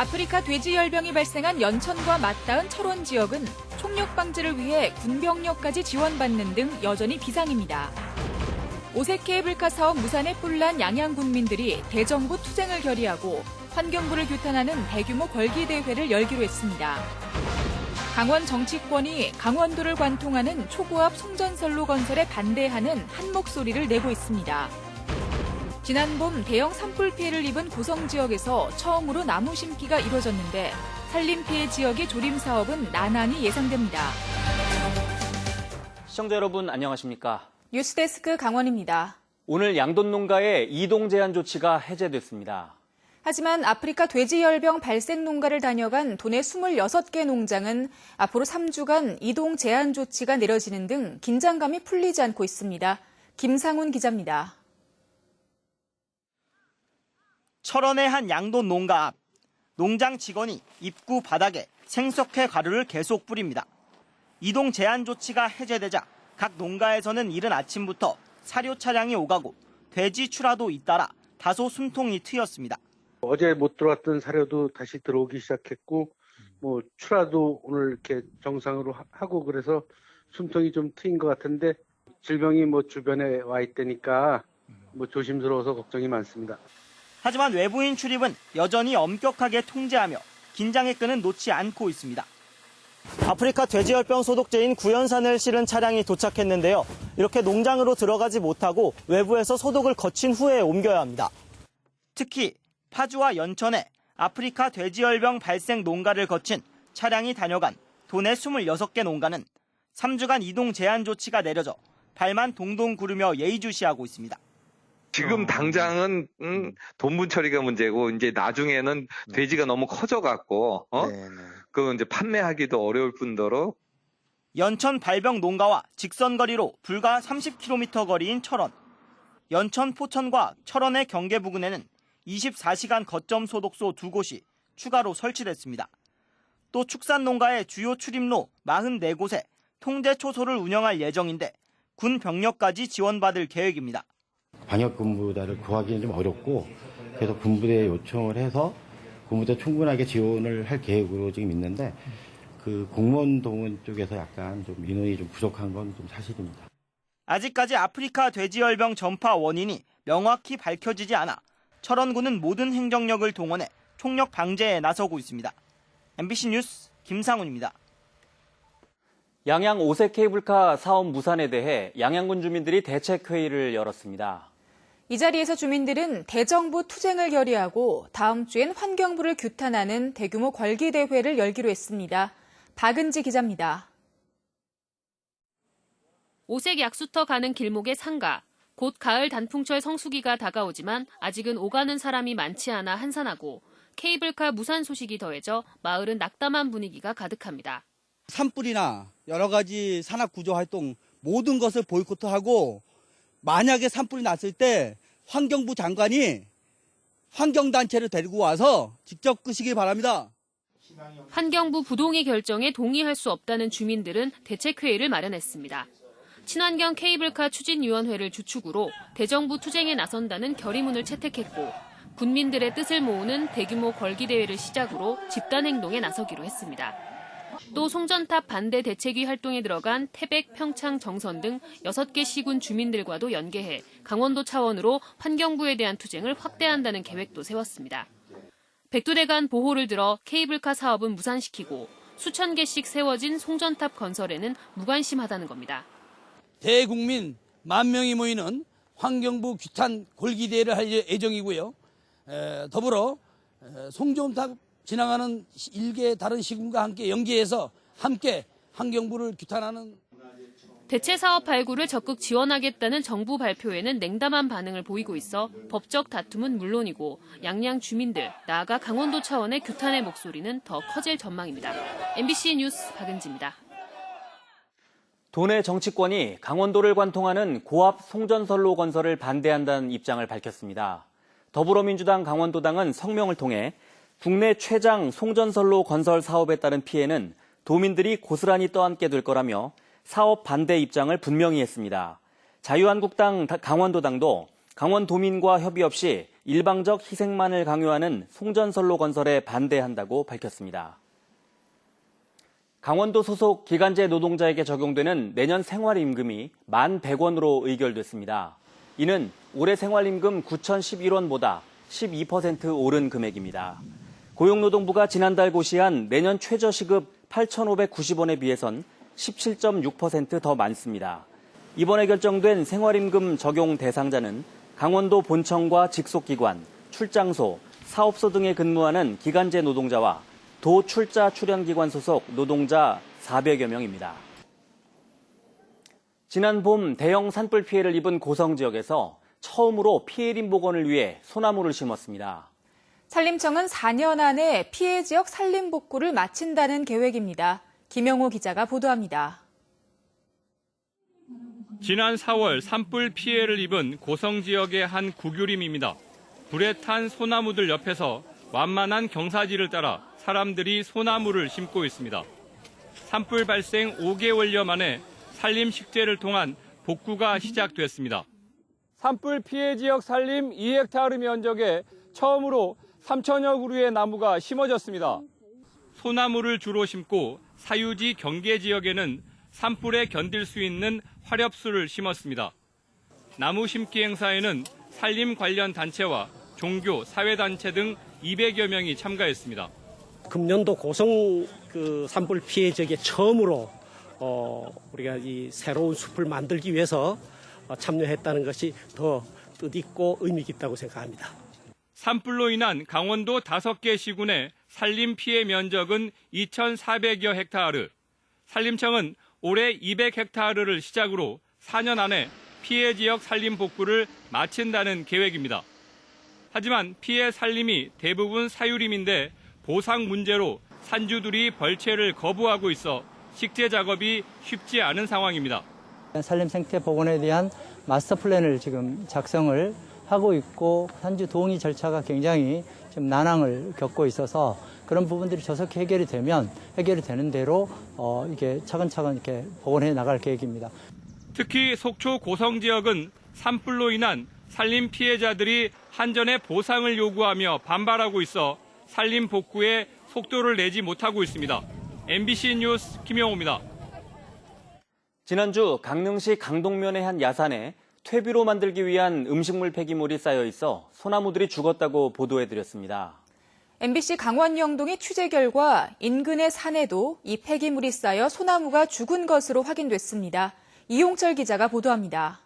아프리카 돼지열병이 발생한 연천과 맞닿은 철원 지역은 총력 방지를 위해 군병력까지 지원받는 등 여전히 비상입니다. 오색 케이블카 사업 무산에 뿔난 양양 군민들이 대정부 투쟁을 결의하고 환경부를 규탄하는 대규모 걸기대회를 열기로 했습니다. 강원 정치권이 강원도를 관통하는 초고압 송전선로 건설에 반대하는 한 목소리를 내고 있습니다. 지난 봄 대형 산불 피해를 입은 고성 지역에서 처음으로 나무 심기가 이뤄졌는데 산림 피해 지역의 조림 사업은 난항이 예상됩니다. 시청자 여러분 안녕하십니까? 뉴스데스크 강원입니다. 오늘 양돈 농가의 이동 제한 조치가 해제됐습니다. 하지만 아프리카 돼지열병 발생 농가를 다녀간 도내 26개 농장은 앞으로 3주간 이동 제한 조치가 내려지는 등 긴장감이 풀리지 않고 있습니다. 김상훈 기자입니다. 철원의 한 양돈 농가 앞, 농장 직원이 입구 바닥에 생석회 가루를 계속 뿌립니다. 이동 제한 조치가 해제되자 각 농가에서는 이른 아침부터 사료 차량이 오가고 돼지 출하도 잇따라 다소 숨통이 트였습니다. 어제 못 들어왔던 사료도 다시 들어오기 시작했고, 출하도 오늘 이렇게 정상으로 하고 그래서 숨통이 좀 트인 것 같은데 질병이 주변에 와 있다니까 조심스러워서 걱정이 많습니다. 하지만 외부인 출입은 여전히 엄격하게 통제하며 긴장의 끈은 놓지 않고 있습니다. 아프리카 돼지열병 소독제인 구연산을 실은 차량이 도착했는데요. 이렇게 농장으로 들어가지 못하고 외부에서 소독을 거친 후에 옮겨야 합니다. 특히 파주와 연천에 아프리카 돼지열병 발생 농가를 거친 차량이 다녀간 도내 26개 농가는 3주간 이동 제한 조치가 내려져 발만 동동 구르며 예의주시하고 있습니다. 지금 당장은 돈분 처리가 문제고 이제 나중에는 돼지가 너무 커져갖고 그 이제 판매하기도 어려울 뿐더러 연천 발병 농가와 직선거리로 불과 30km 거리인 철원. 연천 포천과 철원의 경계 부근에는 24시간 거점 소독소 2곳이 추가로 설치됐습니다. 또 축산 농가의 주요 출입로 44곳에 통제 초소를 운영할 예정인데 군 병력까지 지원받을 계획입니다. 방역 군부대를 구하기는 좀 어렵고 그래서 군부대에 요청을 해서 군부대 충분하게 지원을 할 계획으로 지금 있는데 그 공무원 동원 쪽에서 약간 좀 인원이 좀 부족한 건 좀 사실입니다. 아직까지 아프리카 돼지열병 전파 원인이 명확히 밝혀지지 않아 철원군은 모든 행정력을 동원해 총력 방제에 나서고 있습니다. MBC 뉴스 김상훈입니다. 양양 오색 케이블카 사업 무산에 대해 양양군 주민들이 대책회의를 열었습니다. 이 자리에서 주민들은 대정부 투쟁을 결의하고 다음 주엔 환경부를 규탄하는 대규모 걸기대회를 열기로 했습니다. 박은지 기자입니다. 오색 약수터 가는 길목의 상가. 곧 가을 단풍철 성수기가 다가오지만 아직은 오가는 사람이 많지 않아 한산하고 케이블카 무산 소식이 더해져 마을은 낙담한 분위기가 가득합니다. 산불이나 여러 가지 산악 구조 활동 모든 것을 보이콧하고 만약에 산불이 났을 때 환경부 장관이 환경단체를 데리고 와서 직접 끄시기 바랍니다. 환경부 부동의 결정에 동의할 수 없다는 주민들은 대책회의를 마련했습니다. 친환경 케이블카 추진위원회를 주축으로 대정부 투쟁에 나선다는 결의문을 채택했고 군민들의 뜻을 모으는 대규모 걸기대회를 시작으로 집단행동에 나서기로 했습니다. 또 송전탑 반대 대책위 활동에 들어간 태백, 평창, 정선 등 6개 시군 주민들과도 연계해 강원도 차원으로 환경부에 대한 투쟁을 확대한다는 계획도 세웠습니다. 백두대간 보호를 들어 케이블카 사업은 무산시키고 수천 개씩 세워진 송전탑 건설에는 무관심하다는 겁니다. 대국민 10,000명이 모이는 환경부 규탄 골기대회를 할 예정이고요. 더불어 송전탑 지나가는 일개 다른 시군과 함께 연계해서 함께 환경부를 규탄하는 대체 사업 발굴을 적극 지원하겠다는 정부 발표에는 냉담한 반응을 보이고 있어 법적 다툼은 물론이고 양양 주민들, 나아가 강원도 차원의 규탄의 목소리는 더 커질 전망입니다. MBC 뉴스 박은지입니다. 도내 정치권이 강원도를 관통하는 고압 송전선로 건설을 반대한다는 입장을 밝혔습니다. 더불어민주당 강원도당은 성명을 통해 국내 최장 송전선로 건설 사업에 따른 피해는 도민들이 고스란히 떠안게 될 거라며 사업 반대 입장을 분명히 했습니다. 자유한국당 강원도당도 강원도민과 협의 없이 일방적 희생만을 강요하는 송전선로 건설에 반대한다고 밝혔습니다. 강원도 소속 기간제 노동자에게 적용되는 내년 생활임금이 1,100원으로 의결됐습니다. 이는 올해 생활임금 9,011원보다 12% 오른 금액입니다. 고용노동부가 지난달 고시한 내년 최저시급 8,590원에 비해선 17.6% 더 많습니다. 이번에 결정된 생활임금 적용 대상자는 강원도 본청과 직속기관, 출장소, 사업소 등에 근무하는 기간제 노동자와 도 출자 출연기관 소속 노동자 400여 명입니다. 지난 봄 대형 산불 피해를 입은 고성 지역에서 처음으로 피해림 복원을 위해 소나무를 심었습니다. 산림청은 4년 안에 피해 지역 산림 복구를 마친다는 계획입니다. 김영호 기자가 보도합니다. 지난 4월 산불 피해를 입은 고성 지역의 한 구교림입니다. 불에 탄 소나무들 옆에서 완만한 경사지를 따라 사람들이 소나무를 심고 있습니다. 산불 발생 5개월여 만에 산림 식재를 통한 복구가 시작됐습니다. 산불 피해 지역 산림 2헥타르 면적에 처음으로 3천여 그루의 나무가 심어졌습니다. 소나무를 주로 심고 사유지 경계 지역에는 산불에 견딜 수 있는 화렵수를 심었습니다. 나무 심기 행사에는 산림 관련 단체와 종교, 사회단체 등 200여 명이 참가했습니다. 금년도 고성 산불 피해 지역에 처음으로 우리가 이 새로운 숲을 만들기 위해서 참여했다는 것이 더 뜻있고 의미 있다고 생각합니다. 산불로 인한 강원도 5개 시군의 산림 피해 면적은 2,400여 헥타르. 산림청은 올해 200헥타르를 시작으로 4년 안에 피해 지역 산림 복구를 마친다는 계획입니다. 하지만 피해 산림이 대부분 사유림인데 보상 문제로 산주들이 벌채를 거부하고 있어 식재 작업이 쉽지 않은 상황입니다. 산림 생태 복원에 대한 마스터 플랜을 지금 작성을 하고 있고 산주 동의 절차가 굉장히 지금 난항을 겪고 있어서 그런 부분들이 조속히 해결이 되는 대로 이게 차근차근 이렇게 복원해 나갈 계획입니다. 특히 속초 고성 지역은 산불로 인한 산림 피해자들이 한전에 보상을 요구하며 반발하고 있어 산림 복구에 속도를 내지 못하고 있습니다. MBC 뉴스 김영호입니다. 지난주 강릉시 강동면의 한 야산에 퇴비로 만들기 위한 음식물 폐기물이 쌓여 있어 소나무들이 죽었다고 보도해드렸습니다. MBC 강원 영동의 취재 결과 인근의 산에도 이 폐기물이 쌓여 소나무가 죽은 것으로 확인됐습니다. 이용철 기자가 보도합니다.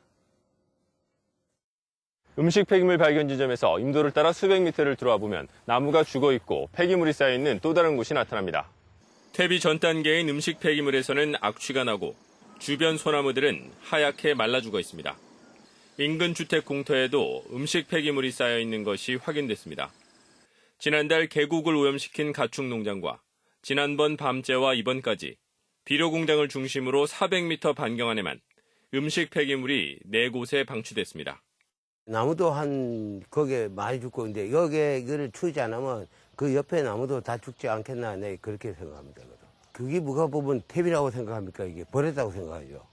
음식 폐기물 발견 지점에서 임도를 따라 수백 미터를 들어와 보면 나무가 죽어 있고 폐기물이 쌓여 있는 또 다른 곳이 나타납니다. 퇴비 전 단계인 음식 폐기물에서는 악취가 나고 주변 소나무들은 하얗게 말라 죽어 있습니다. 인근 주택 공터에도 음식 폐기물이 쌓여 있는 것이 확인됐습니다. 지난달 계곡을 오염시킨 가축 농장과 지난번 밤재와 이번까지 비료 공장을 중심으로 400m 반경 안에만 음식 폐기물이 4곳에 방치됐습니다. 나무도 거기에 많이 죽고 있는데 여기에 이거를 추지 않으면 그 옆에 나무도 다 죽지 않겠나, 네, 그렇게 생각합니다. 그게 누가 보면 퇴비라고 생각합니까? 이게 버렸다고 생각하죠.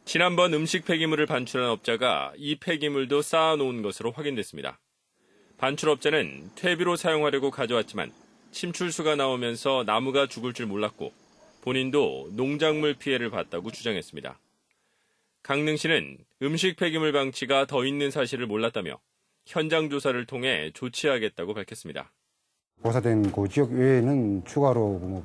지난번 음식 폐기물을 반출한 업자가 이 폐기물도 쌓아놓은 것으로 확인됐습니다. 반출업자는 퇴비로 사용하려고 가져왔지만 침출수가 나오면서 나무가 죽을 줄 몰랐고 본인도 농작물 피해를 봤다고 주장했습니다. 강릉시는 음식 폐기물 방치가 더 있는 사실을 몰랐다며 현장 조사를 통해 조치하겠다고 밝혔습니다. 조사된 그 지역 외에는 추가로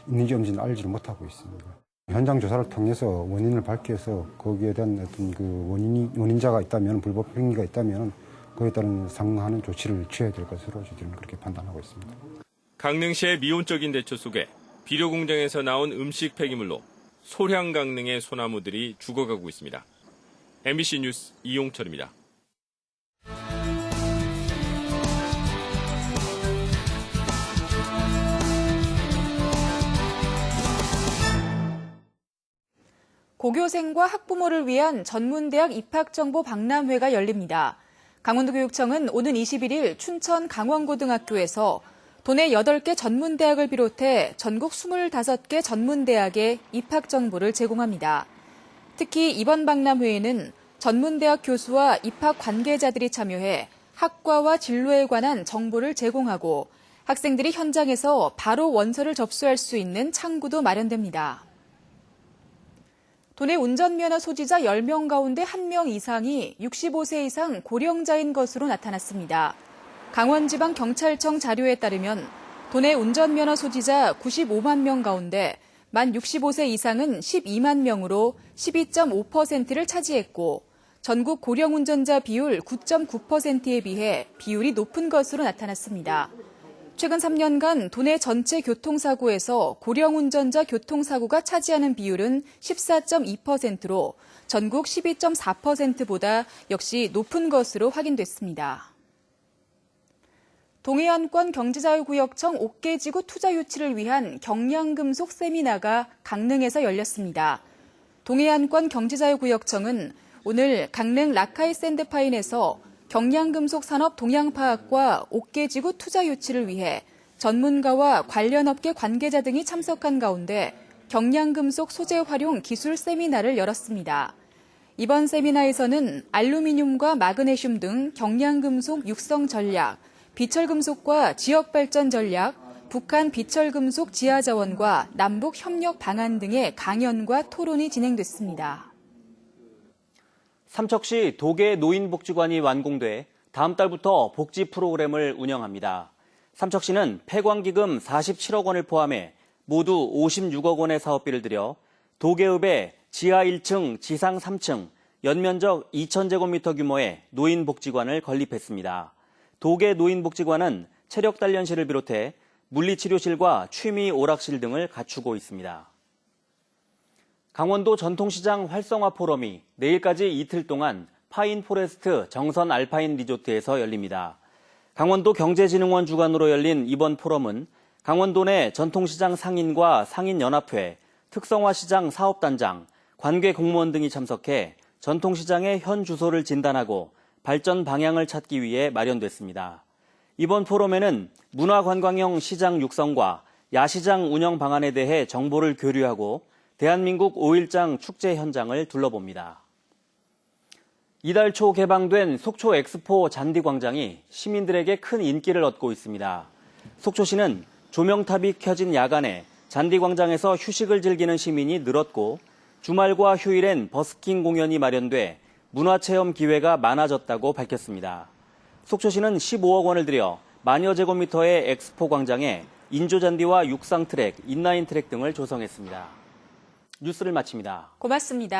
있는지 없는지는 알지를 못하고 있습니다. 현장 조사를 통해서 원인을 밝혀서 거기에 대한 어떤 그 원인자가 있다면, 불법 행위가 있다면 그에 따른 상응하는 조치를 취해야 될 것으로 저희들은 그렇게 판단하고 있습니다. 강릉시의 미온적인 대처 속에 비료 공장에서 나온 음식 폐기물로 소량 강릉의 소나무들이 죽어가고 있습니다. MBC 뉴스 이용철입니다. 고교생과 학부모를 위한 전문대학 입학정보 박람회가 열립니다. 강원도교육청은 오는 21일 춘천 강원고등학교에서 도내 8개 전문대학을 비롯해 전국 25개 전문대학에 입학정보를 제공합니다. 특히 이번 박람회에는 전문대학 교수와 입학 관계자들이 참여해 학과와 진로에 관한 정보를 제공하고 학생들이 현장에서 바로 원서를 접수할 수 있는 창구도 마련됩니다. 도내 운전면허 소지자 10명 가운데 1명 이상이 65세 이상 고령자인 것으로 나타났습니다. 강원지방경찰청 자료에 따르면 도내 운전면허 소지자 95만 명 가운데 만 65세 이상은 12만 명으로 12.5%를 차지했고 전국 고령운전자 비율 9.9%에 비해 비율이 높은 것으로 나타났습니다. 최근 3년간 도내 전체 교통사고에서 고령운전자 교통사고가 차지하는 비율은 14.2%로 전국 12.4%보다 역시 높은 것으로 확인됐습니다. 동해안권 경제자유구역청 옥계지구 투자 유치를 위한 경량금속 세미나가 강릉에서 열렸습니다. 동해안권 경제자유구역청은 오늘 강릉 라카이 샌드파인에서 경량금속 산업 동향 파악과 옥계지구 투자 유치를 위해 전문가와 관련 업계 관계자 등이 참석한 가운데 경량금속 소재 활용 기술 세미나를 열었습니다. 이번 세미나에서는 알루미늄과 마그네슘 등 경량금속 육성 전략, 비철금속과 지역발전 전략, 북한 비철금속 지하자원과 남북 협력 방안 등의 강연과 토론이 진행됐습니다. 삼척시 도계 노인복지관이 완공돼 다음 달부터 복지 프로그램을 운영합니다. 삼척시는 폐광기금 47억 원을 포함해 모두 56억 원의 사업비를 들여 도계읍에 지하 1층, 지상 3층, 연면적 2,000제곱미터 규모의 노인복지관을 건립했습니다. 도계 노인복지관은 체력단련실을 비롯해 물리치료실과 취미 오락실 등을 갖추고 있습니다. 강원도 전통시장 활성화 포럼이 내일까지 이틀 동안 파인포레스트 정선 알파인 리조트에서 열립니다. 강원도 경제진흥원 주관으로 열린 이번 포럼은 강원도 내 전통시장 상인과 상인연합회, 특성화시장 사업단장, 관계 공무원 등이 참석해 전통시장의 현 주소를 진단하고 발전 방향을 찾기 위해 마련됐습니다. 이번 포럼에는 문화관광형 시장 육성과 야시장 운영 방안에 대해 정보를 교류하고 대한민국 5일장 축제 현장을 둘러봅니다. 이달 초 개방된 속초 엑스포 잔디광장이 시민들에게 큰 인기를 얻고 있습니다. 속초시는 조명탑이 켜진 야간에 잔디광장에서 휴식을 즐기는 시민이 늘었고 주말과 휴일엔 버스킹 공연이 마련돼 문화체험 기회가 많아졌다고 밝혔습니다. 속초시는 15억 원을 들여 만여 제곱미터의 엑스포 광장에 인조잔디와 육상 트랙, 인라인 트랙 등을 조성했습니다. 뉴스를 마칩니다. 고맙습니다.